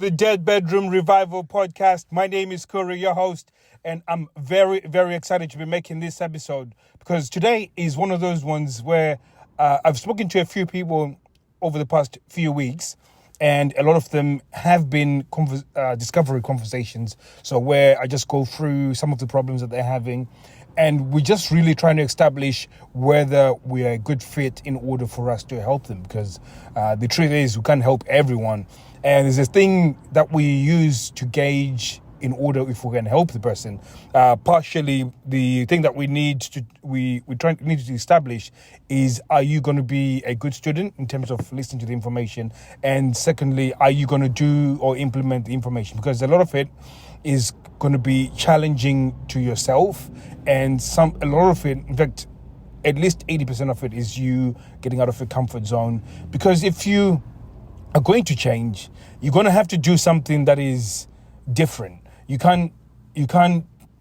The Dead Bedroom Revival Podcast. My name is Corey, your host, and I'm very, very excited to be making this episode because today is one of those ones where I've spoken to a few people over the past few weeks, and a lot of them have been discovery conversations. So where I just go through some of the problems that they're having, and we're just really trying to establish whether we are a good fit in order for us to help them, because the truth is we can't help everyone. And there's this thing that we use to gauge in order if we can help the person. Partially, the thing that we need to establish is: are you going to be a good student in terms of listening to the information? And secondly, are you going to do or implement the information? Because a lot of it is going to be challenging to yourself, and a lot of it, in fact, at least 80% of it is you getting out of your comfort zone. Because if you are going to change, you're going to have to do something that is different. You can't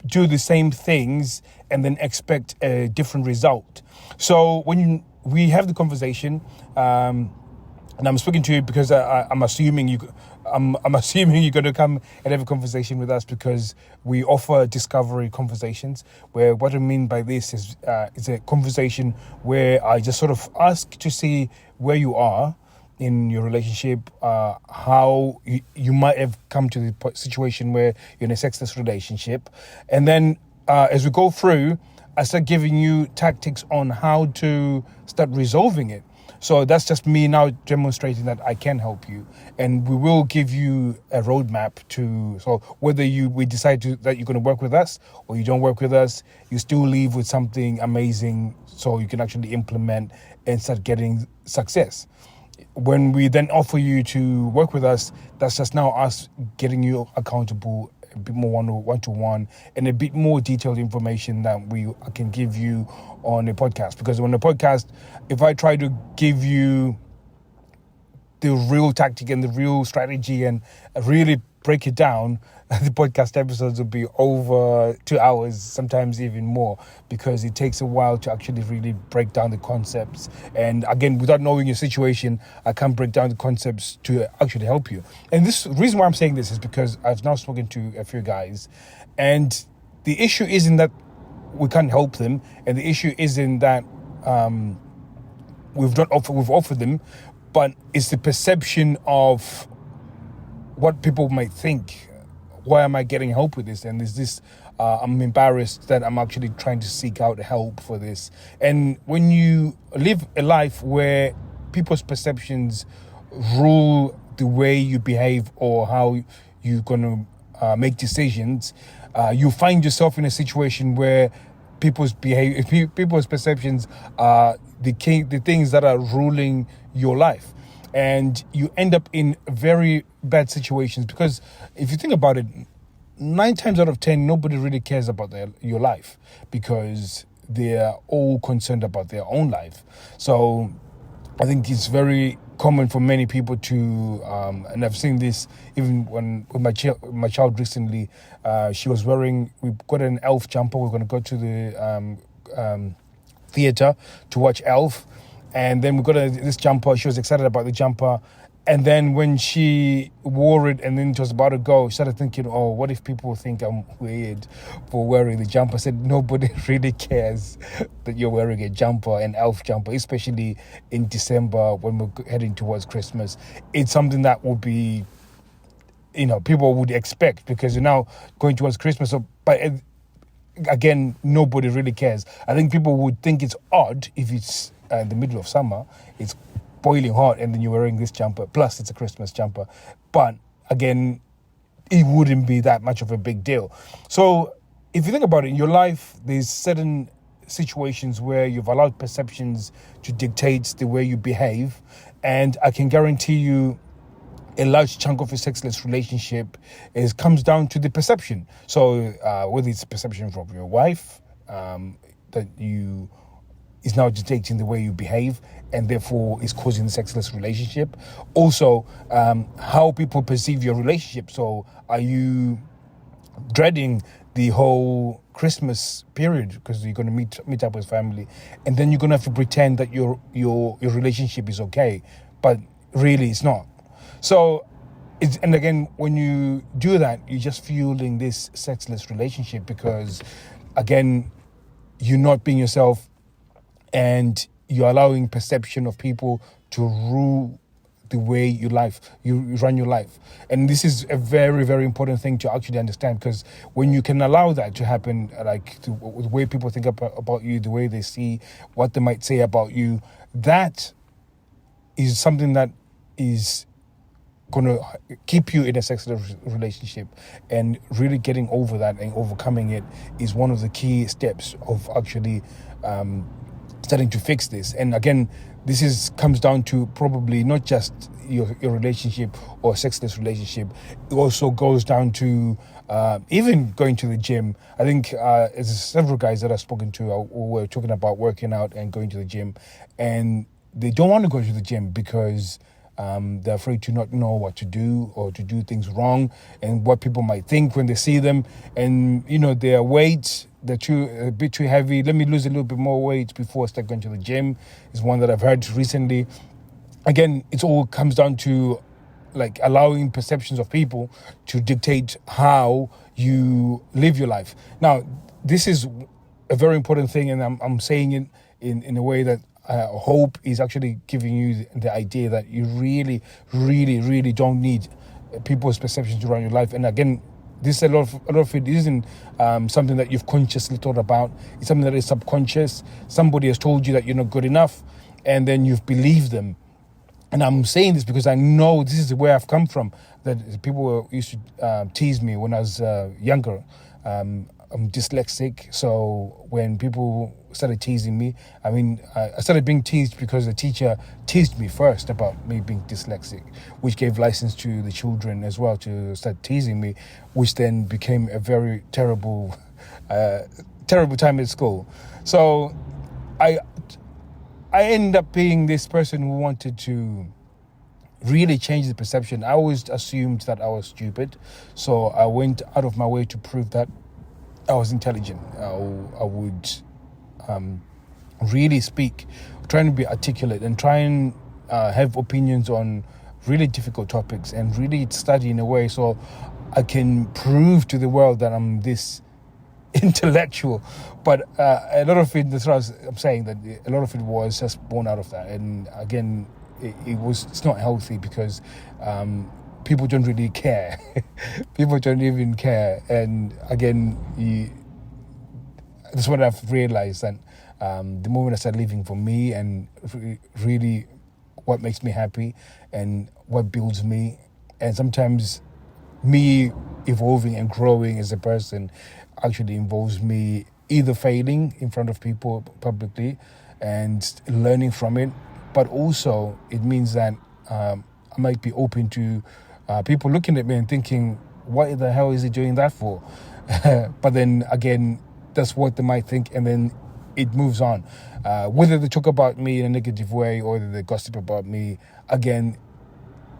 do the same things and then expect a different result. So when we have the conversation, and I'm speaking to you because I'm assuming you're going to come and have a conversation with us, because we offer discovery conversations, where what I mean by this is it's a conversation where I just sort of ask to see where you are in your relationship, how you might have come to the situation where you're in a sexless relationship. And then as we go through, I start giving you tactics on how to start resolving it. So that's just me now demonstrating that I can help you. And we will give you a roadmap so whether we decide that you're going to work with us or you don't work with us, you still leave with something amazing so you can actually implement and start getting success. When we then offer you to work with us, that's just now us getting you accountable, a bit more one-to-one, and a bit more detailed information that I can give you on a podcast. Because on a podcast, if I try to give you the real tactic and the real strategy and really break it down, the podcast episodes will be over 2 hours, sometimes even more, because it takes a while to actually really break down the concepts. And again, without knowing your situation, I can't break down the concepts to actually help you. And this reason why I'm saying this is because I've now spoken to a few guys, and the issue isn't that we can't help them, and the issue isn't that we've offered them, but it's the perception of what people might think. Why am I getting help with this? And is this, I'm embarrassed that I'm actually trying to seek out help for this. And when you live a life where people's perceptions rule the way you behave or how you're going to make decisions, you find yourself in a situation where people's perceptions are the things that are ruling your life. And you end up in very bad situations, because if you think about it, 9 times out of 10, nobody really cares about your life, because they're all concerned about their own life. So I think it's very common for many people to, and I've seen this even with my child recently. She was wearing, we got an Elf jumper. We're going to go to the theater to watch Elf. And then we got this jumper. She was excited about the jumper. And then when she wore it and then it was about to go, she started thinking, oh, what if people think I'm weird for wearing the jumper? I said, nobody really cares that you're wearing a jumper, an Elf jumper, especially in December when we're heading towards Christmas. It's something that would be, people would expect, because you're now going towards Christmas. But again, nobody really cares. I think people would think it's odd if it's in the middle of summer, it's boiling hot, and then you're wearing this jumper, plus it's a Christmas jumper. But again, it wouldn't be that much of a big deal. So if you think about it, in your life, there's certain situations where you've allowed perceptions to dictate the way you behave, and I can guarantee you a large chunk of a sexless relationship comes down to the perception. So whether it's perception from your wife, that is now dictating the way you behave, and therefore is causing the sexless relationship. Also, how people perceive your relationship. So are you dreading the whole Christmas period because you're going to meet up with family, and then you're going to have to pretend that your relationship is okay, but really it's not. So and again, when you do that, you're just fueling this sexless relationship because, again, you're not being yourself, and you're allowing perception of people to rule the way you run your life. And this is a very, very important thing to actually understand, because when you can allow that to happen, like the way people think about you, the way they see what they might say about you, that is something that is going to keep you in a sexless relationship. And really getting over that and overcoming it is one of the key steps of actually starting to fix this. And again, comes down to probably not just your relationship or sexless relationship. It also goes down to even going to the gym. I think there's several guys that I've spoken to who were talking about working out and going to the gym, and they don't want to go to the gym because they're afraid to not know what to do or to do things wrong and what people might think when they see them. And, their weight, they're a bit too heavy. Let me lose a little bit more weight before I start going to the gym is one that I've heard recently. Again, it all comes down to like allowing perceptions of people to dictate how you live your life. Now, this is a very important thing, and I'm saying it in a way that hope is actually giving you the idea that you really, really, really don't need people's perceptions to run your life. And again, this a lot of it isn't something that you've consciously thought about. It's something that is subconscious. Somebody has told you that you're not good enough, and then you've believed them. And I'm saying this because I know this is where I've come from. That people used to tease me when I was younger. I'm dyslexic, so when people started teasing me, I started being teased because the teacher teased me first about me being dyslexic, which gave license to the children as well to start teasing me, which then became a very terrible time at school. So I ended up being this person who wanted to really change the perception. I always assumed that I was stupid, so I went out of my way to prove that I was intelligent. I would really speak, trying to be articulate and try and have opinions on really difficult topics and really study in a way so I can prove to the world that I'm this intellectual. But a lot of it, that's what I'm saying, that a lot of it was just born out of that. And again, it's not healthy because people don't really care. People don't even care. And again, that's what I've realized, that the moment I start living for me and really what makes me happy and what builds me, and sometimes me evolving and growing as a person actually involves me either failing in front of people publicly and learning from it, but also it means that I might be open to people looking at me and thinking, what the hell is he doing that for? But then again, that's what they might think, and then it moves on. Whether they talk about me in a negative way or whether they gossip about me, again,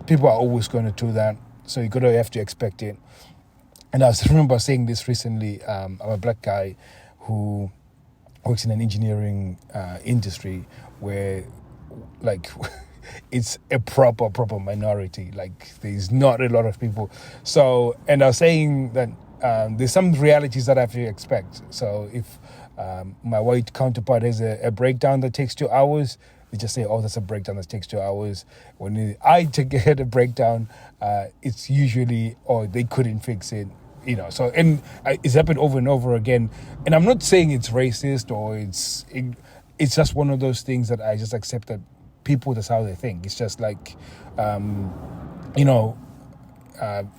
people are always going to do that. So you're going to have to expect it. And I remember saying this recently. I'm a black guy who works in an engineering industry where, like, it's a proper minority. Like, there's not a lot of people. So, and I was saying that there's some realities that I have to expect. So if my white counterpart has a breakdown that takes 2 hours, they just say, oh, that's a breakdown that takes 2 hours. When I get a breakdown, it's usually, oh, they couldn't fix it. So, and it's happened over and over again. And I'm not saying it's racist or it's just one of those things that I just accept that people, that's how they think. It's just like,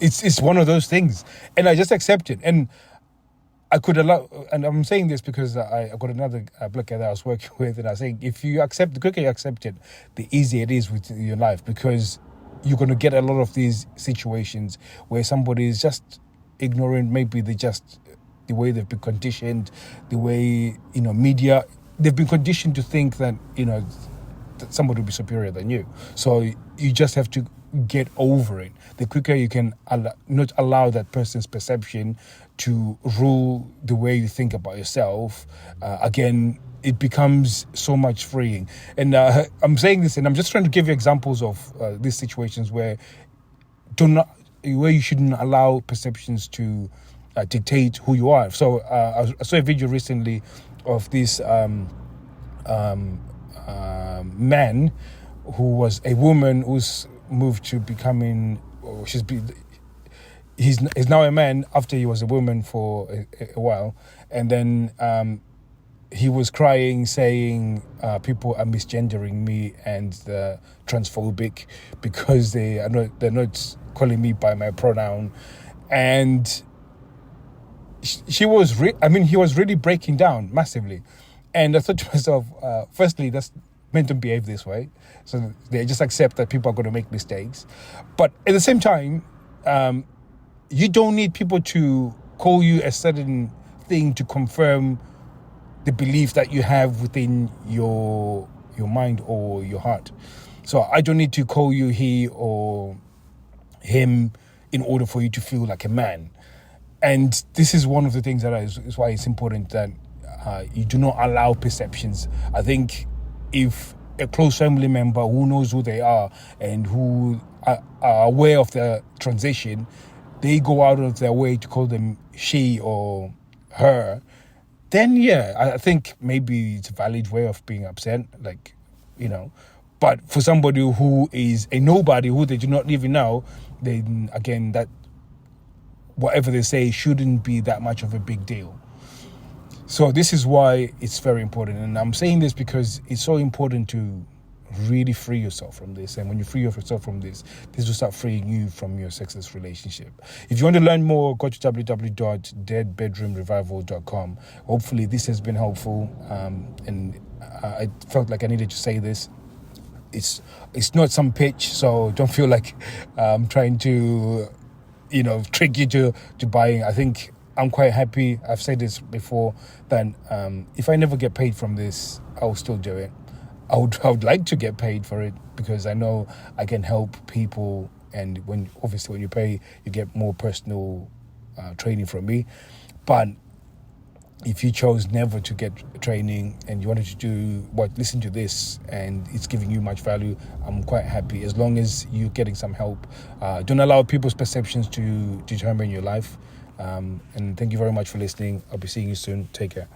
it's one of those things. And I just accept it. And I could allow, and I'm saying this because I got another black guy that I was working with, and I was saying, if you accept, the quicker you accept it, the easier it is with your life, because you're going to get a lot of these situations where somebody is just ignorant. Maybe they just, the way they've been conditioned, the way, media, they've been conditioned to think that, that somebody will be superior than you. So you just have to get over it. The quicker you can not allow that person's perception to rule the way you think about yourself, again, it becomes so much freeing. And I'm saying this, and I'm just trying to give you examples of these situations where where you shouldn't allow perceptions to dictate who you are. So I saw a video recently of this man who was a woman who's moved to becoming, or he's now a man after he was a woman for a while, and then he was crying, saying people are misgendering me and they're transphobic because they're not calling me by my pronoun, and he was really breaking down massively. And I thought to myself, firstly, that's meant to behave this way, so they just accept that people are going to make mistakes. But at the same time, you don't need people to call you a certain thing to confirm the belief that you have within your mind or your heart. So I don't need to call you he or him in order for you to feel like a man. And this is one of the things that is why it's important that you do not allow perceptions. I think if a close family member who knows who they are and who are aware of their transition, they go out of their way to call them she or her, then yeah, I think maybe it's a valid way of being upset, like, But for somebody who is a nobody, who they do not even know, then again, that whatever they say shouldn't be that much of a big deal. So this is why it's very important. And I'm saying this because it's so important to really free yourself from this. And when you free yourself from this will start freeing you from your sexless relationship. If you want to learn more, go to www.deadbedroomrevival.com. Hopefully this has been helpful. And I felt like I needed to say this. It's not some pitch, so don't feel like I'm trying to, trick you to buying. I think I'm quite happy. I've said this before, that if I never get paid from this, I'll still do it. I would like to get paid for it because I know I can help people, and when you pay, you get more personal training from me. But if you chose never to get training and you wanted to listen to this and it's giving you much value, I'm quite happy as long as you're getting some help. Don't allow people's perceptions to determine your life. And thank you very much for listening. I'll be seeing you soon. Take care.